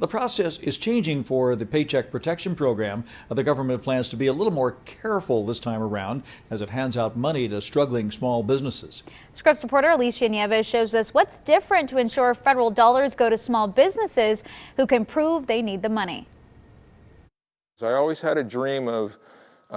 The process is changing for the Paycheck Protection Program. The government plans to be a little more careful this time around as it hands out money to struggling small businesses. Scripps reporter Alicia Nieves shows us what's different to ensure federal dollars go to small businesses who can prove they need the money. I always had a dream of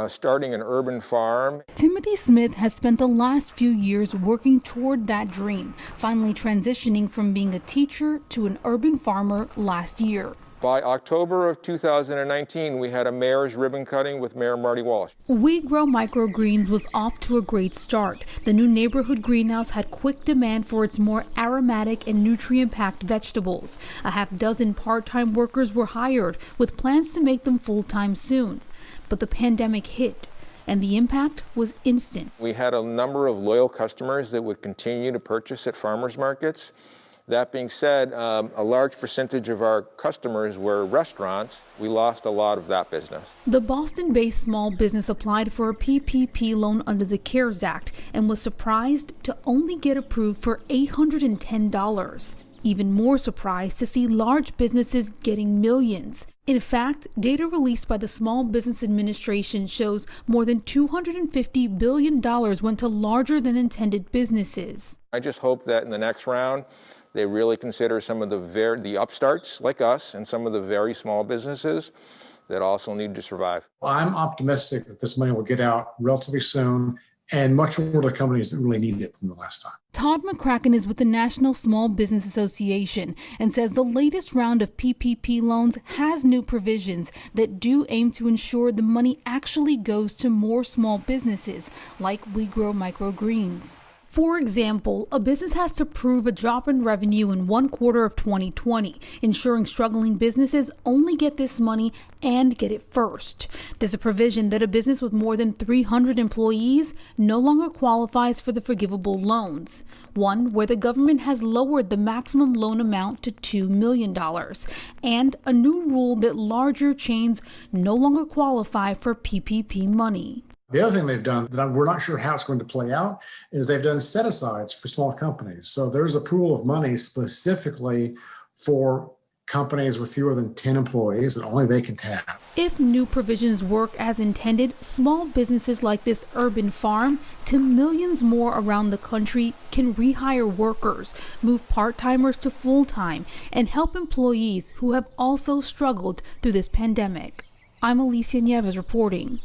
starting an urban farm. Timothy Smith has spent the last few years working toward that dream, finally transitioning from being a teacher to an urban farmer last year. By October of 2019, we had a mayor's ribbon cutting with Mayor Marty Walsh. We Grow Microgreens was off to a great start. The new neighborhood greenhouse had quick demand for its more aromatic and nutrient-packed vegetables. A half dozen part-time workers were hired, with plans to make them full-time soon. But the pandemic hit, and the impact was instant. We had a number of loyal customers that would continue to purchase at farmers markets. That being said, a large percentage of our customers were restaurants. We lost a lot of that business. The Boston-based small business applied for a PPP loan under the CARES Act and was surprised to only get approved for $810. Even more surprised to see large businesses getting millions. In fact, data released by the Small Business Administration shows more than $250 billion went to larger than intended businesses. I just hope that in the next round, they really consider some of the upstarts like us and some of the very small businesses that also need to survive. Well, I'm optimistic that this money will get out relatively soon and much more to companies that really need it than the last time. Todd McCracken is with the National Small Business Association and says the latest round of PPP loans has new provisions that do aim to ensure the money actually goes to more small businesses like We Grow Microgreens. For example, a business has to prove a drop in revenue in one quarter of 2020, ensuring struggling businesses only get this money and get it first. There's a provision that a business with more than 300 employees no longer qualifies for the forgivable loans, one where the government has lowered the maximum loan amount to $2 million, and a new rule that larger chains no longer qualify for PPP money. The other thing they've done that we're not sure how it's going to play out is they've done set-asides for small companies. So there's a pool of money specifically for companies with fewer than 10 employees that only they can tap. If new provisions work as intended, small businesses like this urban farm to millions more around the country can rehire workers, move part-timers to full-time, and help employees who have also struggled through this pandemic. I'm Alicia Nieves reporting.